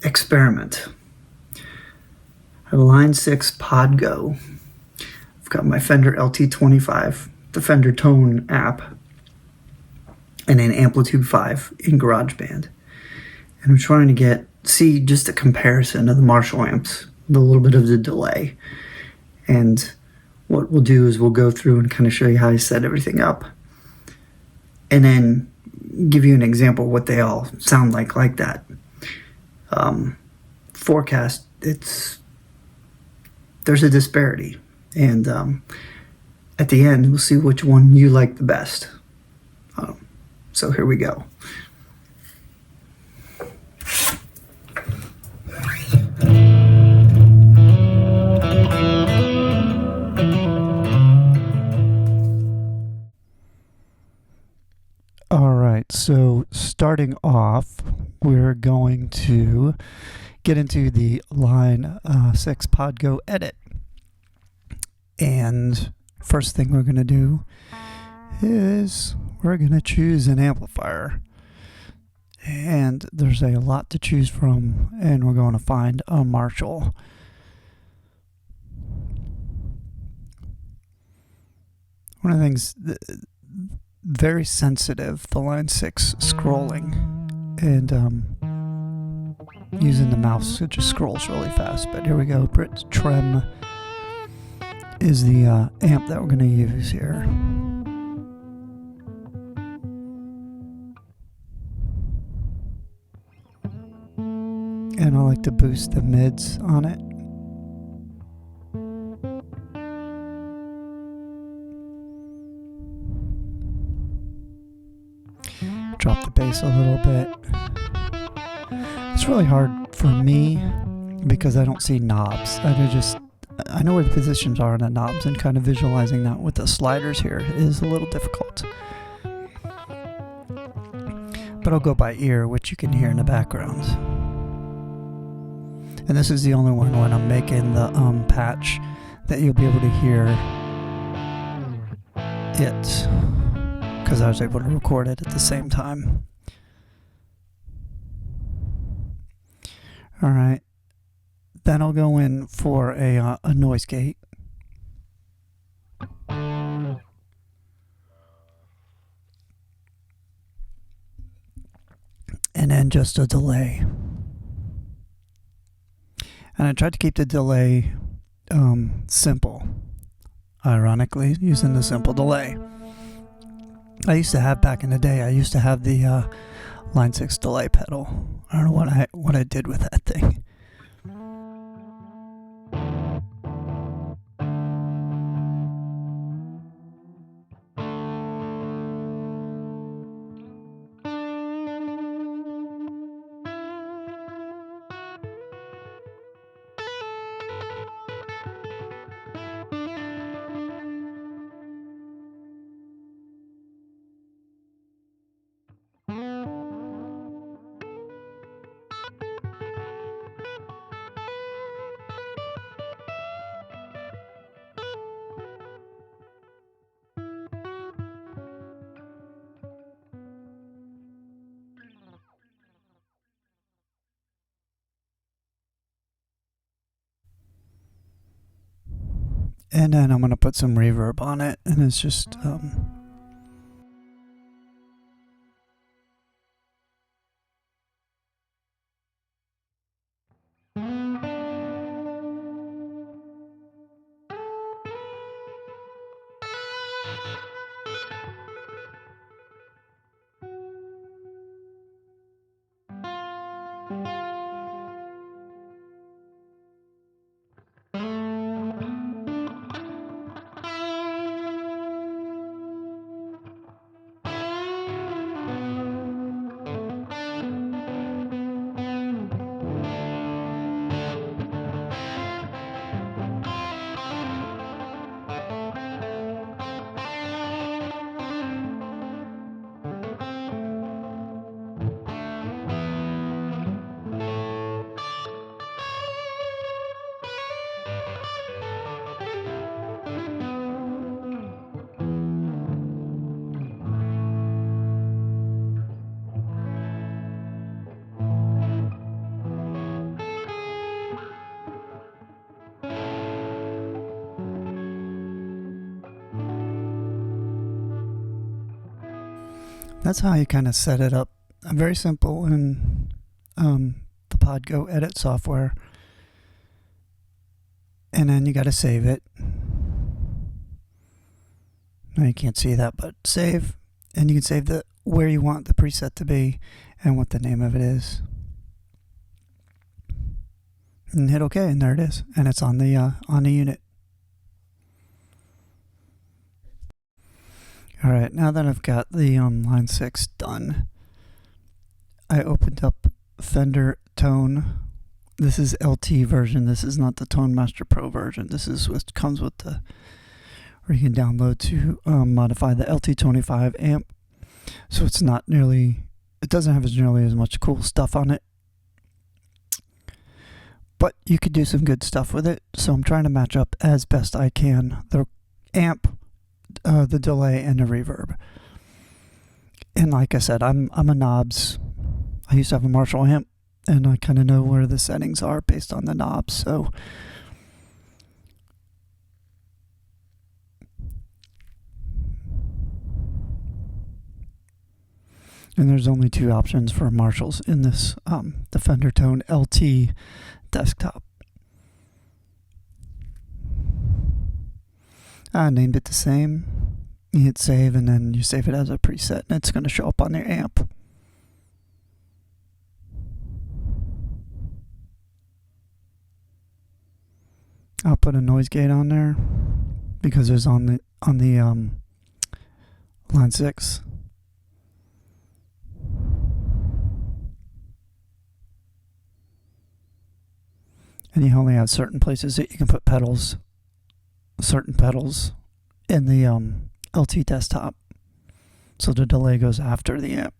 experiment. A Line6 Pod Go. I've got my Fender LT25, the Fender Tone app, and an Amplitube 5 in Garageband. And I'm trying to see just a comparison of the Marshall amps with a little bit of the delay. And what we'll do is we'll go through and kind of show you how I set everything up, and then give you an example of what they all sound like that. Forecast, there's a disparity, and at the end we'll see which one you like the best. So here we go. Alright, so starting off, we're going to get into the Line6 Pod Go edit. And first thing we're going to do is we're going to choose an amplifier. And there's a lot to choose from, and we're going to find a Marshall. One of the things, very sensitive, the Line6 scrolling, and using the mouse, it just scrolls really fast. But here we go. Brit Trem is the amp that we're going to use here. And I like to boost the mids on it. Drop the bass a little bit. It's really hard for me because I don't see knobs. I know where the positions are on the knobs, and kind of visualizing that with the sliders here is a little difficult. But I'll go by ear, which you can hear in the background. And this is the only one when I'm making the patch that you'll be able to hear it, because I was able to record it at the same time. Alright, then I'll go in for a noise gate. And then just a delay. And I tried to keep the delay simple, ironically, using the simple delay. I used to have, back in the day, the Line6 delay pedal. I don't know what I did with that thing. And then I'm going to put some reverb on it, and it's just That's how you kind of set it up. Very simple in the Podgo edit software. And then you got to save it. Now you can't see that, but save. And you can save where you want the preset to be and what the name of it is. And hit OK, and there it is. And it's on the unit. Alright, now that I've got the Line 6 done, I opened up Fender Tone. This is LT version. This is not the Tone Master Pro version. This is what comes with the, where you can download to modify the LT25 amp. So it's not nearly, it doesn't have nearly as much cool stuff on it. But you could do some good stuff with it. So I'm trying to match up as best I can the amp, the delay, and the reverb. And like I said, I'm a knobs. I used to have a Marshall amp, and I kind of know where the settings are based on the knobs. So and there's only two options for Marshalls in this the Fender Tone LT desktop. I named it the same. You hit save, and then you save it as a preset, and it's going to show up on your amp. I'll put a noise gate on there because there's on the Line 6. And you only have certain places that you can put pedals, certain pedals in the LT desktop. So the delay goes after the amp.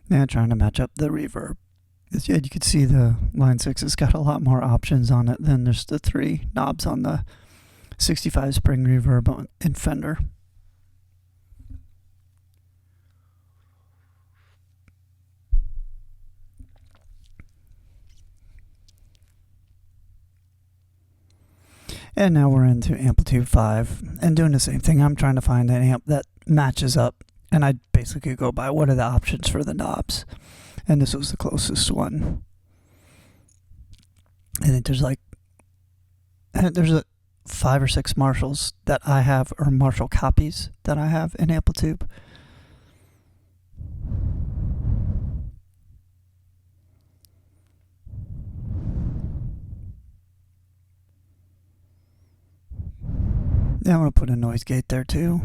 Now trying to match up the reverb. You can see the Line 6 has got a lot more options on it than there's the 3 knobs on the 65 spring reverb in Fender. And now we're into Amplitube 5 and doing the same thing. I'm trying to find an amp that matches up, and I basically go by what are the options for the knobs, and this was the closest one. And there's like, there's 5 or 6 Marshalls that I have, or Marshall copies that I have in Amplitube. Yeah, I'm going to put a noise gate there too.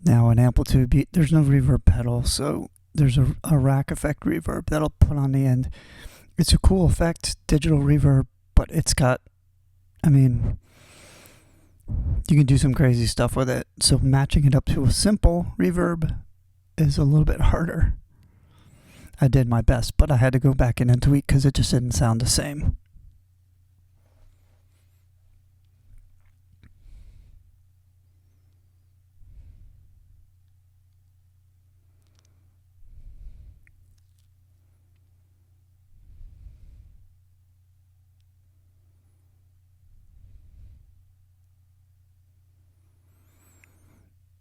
Now in Amplitube, there's no reverb pedal, so there's a rack effect reverb that'll put on the end. It's a cool effect, digital reverb, but it's got, I mean, you can do some crazy stuff with it. So matching it up to a simple reverb is a little bit harder. I did my best, but I had to go back in and tweak because it just didn't sound the same.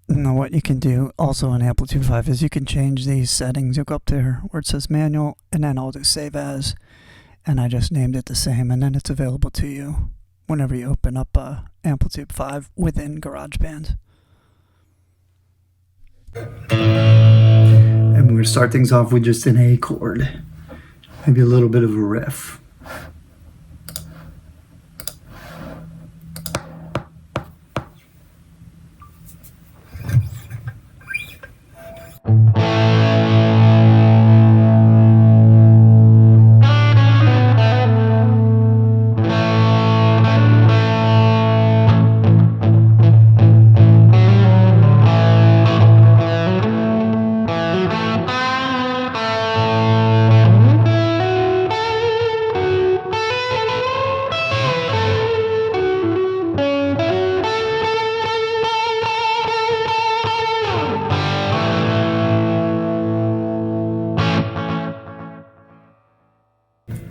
Now what you can do also in Amplitube 5 is you can change these settings. You'll go up there where it says manual, and then I'll do save as, and I just named it the same, and then it's available to you whenever you open up Amplitube 5 within GarageBand. And we're going to start things off with just an A chord, maybe a little bit of a riff.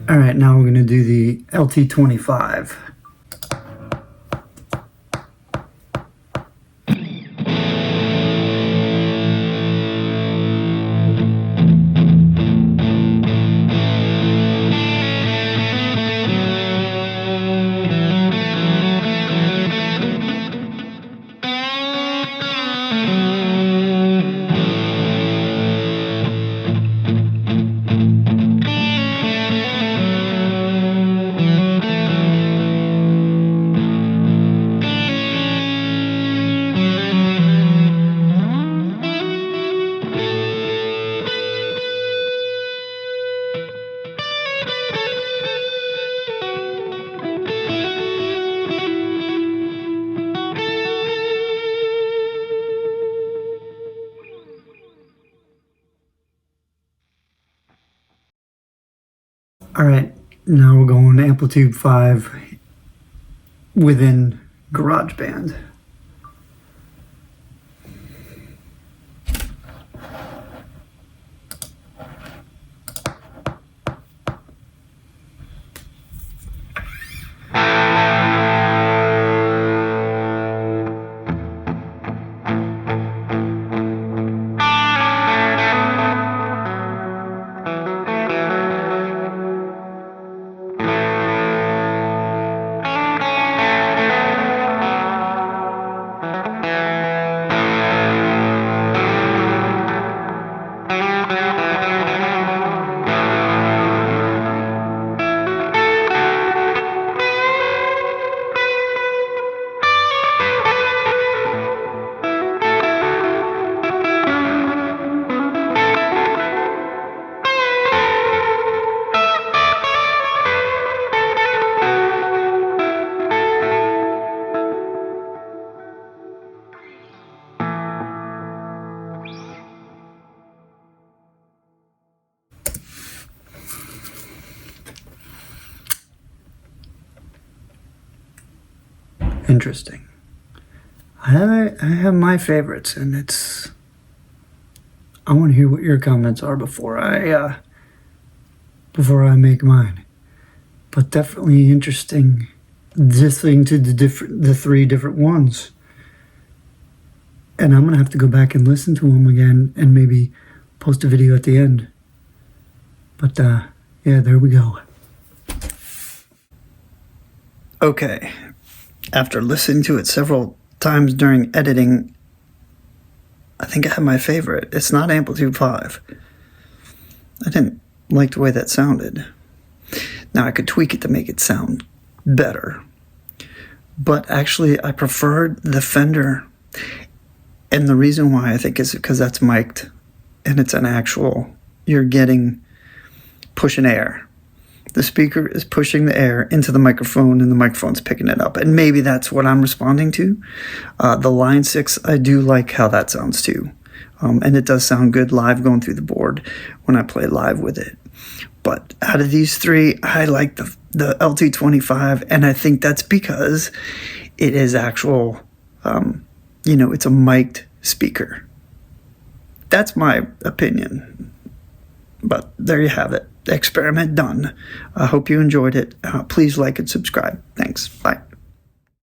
All right, now we're going to do the LT25. All right, now we're going Amplitube 5 within GarageBand. Interesting. I have my favorites, and I want to hear what your comments are before I make mine. But definitely interesting listening to the three different ones. And I'm gonna have to go back and listen to them again and maybe post a video at the end. But yeah, there we go. Okay. After listening to it several times during editing, I think I have my favorite. It's not Amplitube 5. I didn't like the way that sounded. Now I could tweak it to make it sound better. But actually I preferred the Fender. And the reason why I think is because that's mic'd and it's an actual, you're getting pushing air. The speaker is pushing the air into the microphone and the microphone's picking it up. And maybe that's what I'm responding to. The Line6, I do like how that sounds too. And it does sound good live going through the board when I play live with it. But out of these three, I like the LT25. And I think that's because it is actual, it's a mic'd speaker. That's my opinion. But there you have it. Experiment done. I hope you enjoyed it. Please like and subscribe. Thanks. Bye.